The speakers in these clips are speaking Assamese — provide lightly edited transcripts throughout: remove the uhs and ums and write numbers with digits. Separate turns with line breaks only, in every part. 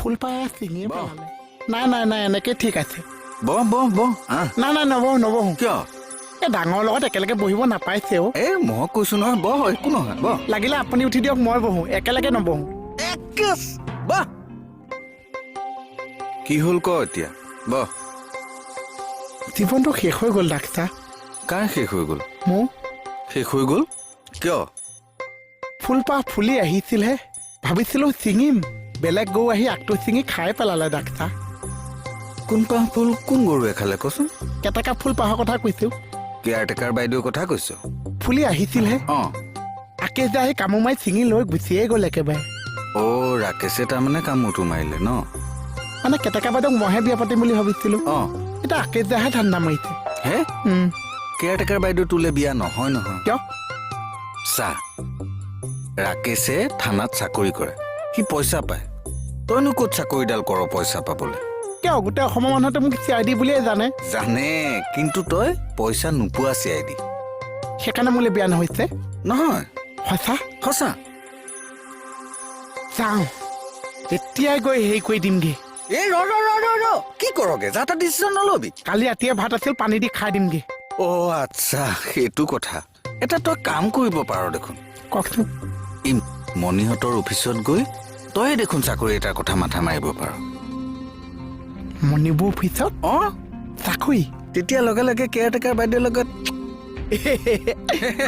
ফুলপাহ ছিঙি পেলালে নাই নাই নাই এনেকে ঠিক আছে
বহ বহ বহ
নাই নাই নবহো নবহো
কিয়
এই ডাঙৰ লগত একেলগে বহিব নাপাইছে অ
এই মই কৈছো নহয় বহ একো নহয় বহ
লাগিলে আপুনি উঠি দিয়ক মই বহো একেলগে নবহো
বহ কি হ'ল ক এতিয়া বহ
জীৱনটো শেষ হৈ গ'ল ডাক্তাৰ
কাৰ শেষ হৈ গ'ল
মোৰ
শেষ হৈ গ'ল কিয়
ফুলপাহ ফুলি আহিছিলহে ভাবিছিলো ছিঙিম বেলেগ গৰু আহি আগটো ছিঙি খাই পেলালে ডাক্তাৰ
কোন পাহ ফুল কোন গৰুৱে খালে কচোন
কেতেকা ফুলপাহৰ কথা কৈছো
কেয়াৰটেকাৰ বাইদেউৰ কথা কৈছ
ফুলি আহিছিলহে আকে যে আহি কামোৰ মাৰি ছিঙি লৈ গুচিয়ে গ'ল একেবাৰে
ৰাকেশে তাৰমানে কামোৰটো মাৰিলে ন
মানে কেতেকা বাইদেউক মইহে বিয়া পাতিম বুলি ভাবিছিলো এতিয়া আকে যাহে ঠাণ্ডা মাৰিছে
হে কেয়াৰটেকাৰ বাইদেউ তোলে বিয়া নহয় নহয়
কিয়
চা ৰাকেশে থানাত চাকৰি কৰে সি পইচা পায় তইনো ক'ত চাকৰিডাল কৰ পইচা পাবলৈ
কিয় গোটেই অসমৰ মানুহতে মোক চি আই ডি বুলিয়ে জানে
কিন্তু তই পইচা নোপোৱা চি আই ডি
সেইকাৰণে মোলৈ বিয়া নহৈছে
নহয়
সঁচা
সঁচা
যাওঁ এতিয়াই গৈ হেৰি কৰি দিমগে
এই ৰ কি কৰগে যা তা ডিচিশ্যন নলবি
কালি ৰাতিয়ে ভাত আছিল পানী দি খাই দিমগে
আচ্ছা সেইটো কথা এটা তই কাম কৰিব পাৰ দেখোন
কওকচোন
মণিহঁতৰ অফিচত গৈ তই দেখোন চাকৰি এটাৰ কথা মাথা মাৰিব পাৰ
মণিবোৰ অফিচত চাকৰি
তেতিয়া লগে লগে কেয়াৰটেকাৰ বাইদেউৰ লগত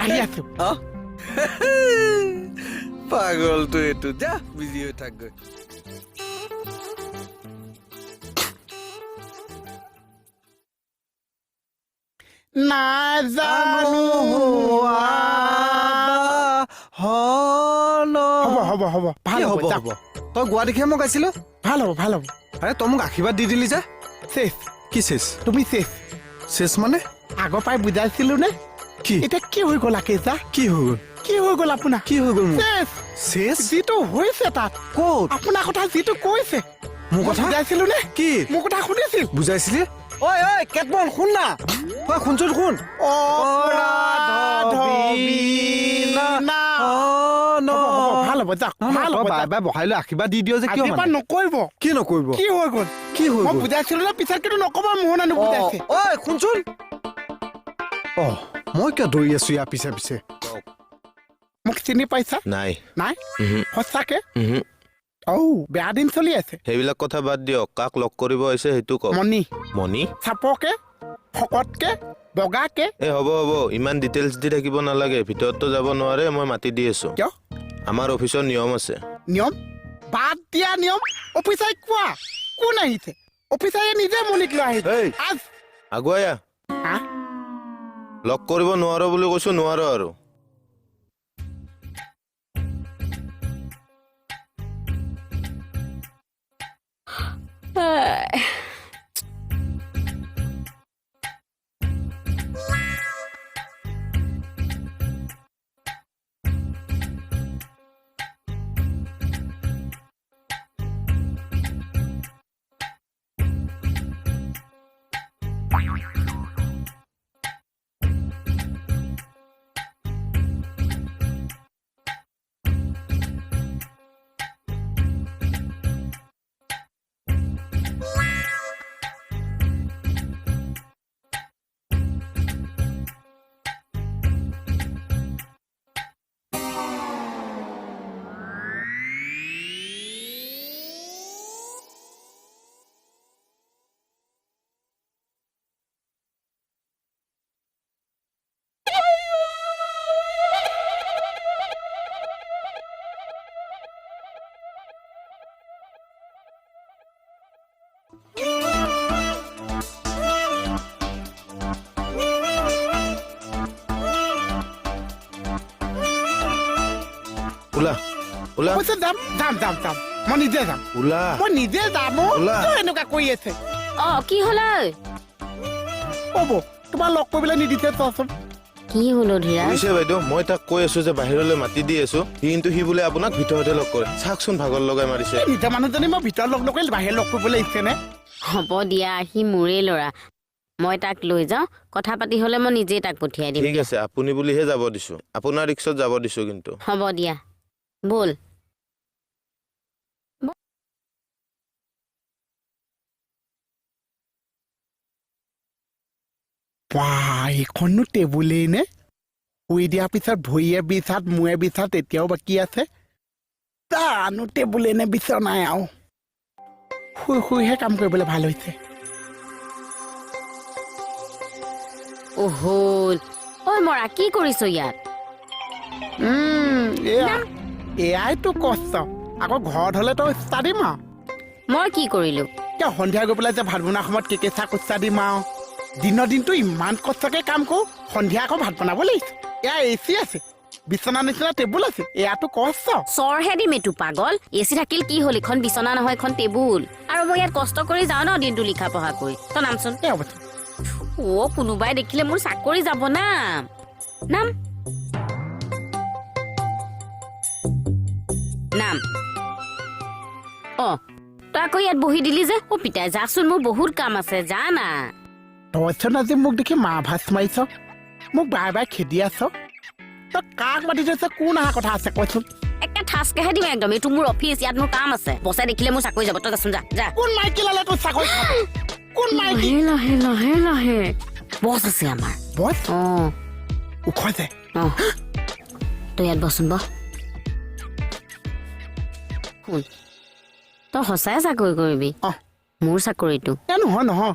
আহি আছো
পাগলটো এইটো যা বিজি হৈ থাকগৈ
নাজানো হ'ব হ'ব ভাল হ'ব
হ'ব তই গোৱা দেখিয়ে মই গাইছিলো
ভাল হ'ব ভাল হ'ব
আৰে তই মোক আশীৰ্বাদ দি দিলি যে
শেষ
কি শেষ
তুমি শেষ
শেষ মানে
আগৰ পৰাই বুজাইছিলো নে
কি
এতিয়া কি হৈ গ'ল আকেজা
কি হৈ গ'ল
কি হৈ গ'ল আপোনাৰ
কি হৈ গ'ল
শেষ
শেষ
যিটো হৈছে তাত
ক'ত
আপোনাৰ কথা যিটো কৈছে
মোৰ কথা
বুজাইছিলো নে
কি
মোৰ কথা শুনিছিল
বুজাইছিলি ঐ কেতমন শুন না শুনচোন শুন
ভাল হ'ব যাওক ভাল হ'ব
বাই বহাই লৈ আশীৰ্বাদ দি দিয় যে কিয়
নকৰিব
কি নকৰিব
কি হৈ গ'ল
কি হৈ
মই
গ'ল
বুজাইছিলো ন পিছত কিন্তু নকব মোহন নুবুজাইছে
ঐ শুনচোন মই কিয় দৌৰি আছো ইয়াৰ পিছে পিছে
মোক চিনি পাইছা
নাই
নাই সঁচাকে ঔ বেয়া দিন চলি আছে
সেইবিলাক কথা বাদ দিয়ক কাক লগ কৰিব হৈছে সেইটো কওক
মণি
মণি
চাপকে শকতকে বগাকে
হ'ব ইমান ডিটেইলছ দি থাকিব নালাগে ভিতৰতো যাব নোৱাৰে মই মাতি দি আছো
কিয়
আমাৰ অফিচৰ নিয়ম আছে
নিয়ম বাদ দিয়া নিয়ম অফিচাই কোৱা কোন আহিছে অফিচাৰে নিজে মণিক লৈ আহিছে
আগুৱাই লগ কৰিব নোৱাৰো বুলি কৈছো নোৱাৰো আৰু ওলা
যাম মই নিজে যাম
ওলা
মই নিজে যাম এনেকুৱা কৰি আছে
কি হ'ল
হ'ব তোমাৰ লগ কৰিবলৈ নিদিছে চোৱাচোন
কি হ'ল ধীৰাজ
বুজিছে বাইদেউ মই তাক কৈ আছো যে বাহিৰলৈ মাতি দি আছো কিন্তু সি বোলে আপোনাক ভিতৰতে লগ কৰে চাওকচোন ভাগৰ লগাই মাৰিছে
নিজে মানুহজনী মই ভিতৰত লগ নকৰিলে বাহিৰ লগ কৰিবলৈ ইচ্ছে নে
হ'ব দিয়া সি মোৰে ল'ৰা মই তাক লৈ যাওঁ কথা পাতি হ'লে মই নিজেই তাক পঠিয়াই দিম
ঠিক আছে আপুনি বুলিহে যাব দিছো আপোনাৰ ৰিক্সত যাব দিছো কিন্তু
হ'ব দিয়া বল
এইখননো টেবুলেই নে শুই দিয়াৰ পিছত ভৰিয়ে বিছাত মূৰে বিছাত এতিয়াও বাকী আছে জানো টেবুলেই নে বিচনাই আৰু শুই শুইহে কাম কৰিবলৈ ভাল হৈছে
অহল ঐ মৰা কি কৰিছ ইয়াত
এয়াইতো কষ্ট আকৌ ঘৰত হলে তই উচ্চা দিম আৰু
মই কি কৰিলো
এতিয়া সন্ধিয়া গৈ পেলাই যে ভাত বনোৱাৰ সময়ত কেকে চাক উচ্চা দিম আৰু দিনৰ দিনটো ইমান কষ্টকে কাম কৰো সন্ধিয়া আকৌ ভাত বনাব লাগিছে এয়া এচি আছে বিচনা নিচিনা টেবুল আছে এয়াতো কষ্ট
চৰহে দিম এইটো পাগল এচি থাকিল কি হ'ল এখন বিচনা নহয় এখন টেবুল আৰু মই ইয়াত কষ্ট কৰি যাওঁ ন দিনটো লিখা পঢ়া কৰি তই নামচোন
এই অৱস্থা
কোনোবাই দেখিলে মোৰ চাকৰি যাব না নাম নাম তই আকৌ ইয়াত বহি দিলি যে পিতাই যাচোন মোৰ বহুত কাম আছে যা না
তইচোন আজি মোক দেখি মা ভাজ মাৰিছ মোক বাৰে বাৰে খেদি আছ তই কাক মাতি থৈছ কোন অহা কথা আছে কচোন
একে ঠাচকেহে দিম একদম এইটো মোৰ অফিচ ইয়াত মোৰ কাম আছে বচাই দেখিলে মোৰ চাকৰি যাব তই যাচোন যা যা
কোন মাইকী লালে তোৰ চাকৰি খাব কোন মাইকী
লাহে লাহে লাহে বছ আছে আমাৰ
বছ ওখ যায়
তই ইয়াত বচোন বহ শুন তই সঁচাই চাকৰি কৰিবি মোৰ চাকৰিটো
নহয় নহয়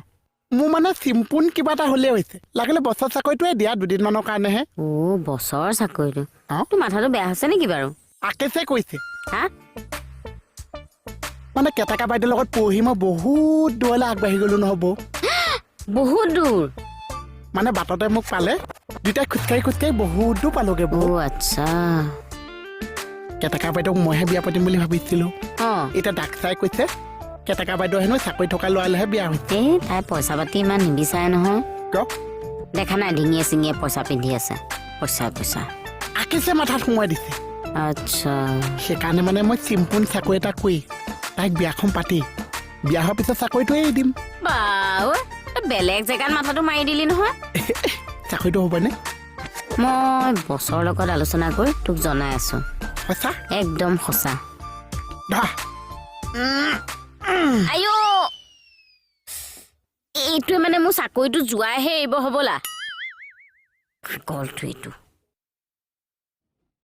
মোৰ মানে চিম্পুল কিবা এটা হ'লে হৈছে লাগিলে বছৰ চাকৰিটোৱে দিয়া দুদিনমানৰ কাৰণেহে
বছৰ চাকৰিটো তোৰ মাথাটো বেয়া হৈছে নেকি বাৰু
আকেশে কৈছে
হা
মানে কেটাকা বাইদেউৰ লগত পঢ়ি মই বহুত দূৰলৈ আগবাঢ়ি গলো নহ'ব
বহুত দূৰ
মানে বাটতে মোক পালে দুটাই খোজকাঢ়ি খোজকাঢ়ি বহুত দূৰ পালোগে
আচ্ছা
কেটাকা বাইদেউক মইহে বিয়া পাতিম বুলি ভাবিছিলো এতিয়া ডাক্তৰে কৈছে কেটাকা বাইদেউ হেনো চাকৰি থকা ল'ৰালেহে বিয়া হৈছে
তাই পইচা পাতি ইমান নিবিচাৰে নহয় দেখা নাই ডিঙিয়ে চিঙিয়ে পইচা পিন্ধি আছে পইচা পইচা
আকেশে মাথাত সোমোৱাই দিছে
আচ্ছা
সেইকাৰণে মানে মই চিম্পুল চাকৰি এটা কৰি তাইক বিয়াখন পাতি বিয়া হোৱাৰ পিছত চাকৰিটো এৰি দিম
বেলেগ জেগাত মাথাটো মাৰি দিলি নহয়
চাকৰিটো হ'বনে
মই বছৰ লগত আলোচনা কৰি তোক জনাই আছো
সঁচা
একদম সঁচা আইঅ এইটোৱে মানে মোৰ চাকৰিটো যোৱাইহে এৰিব হ'বলা কলটো এইটো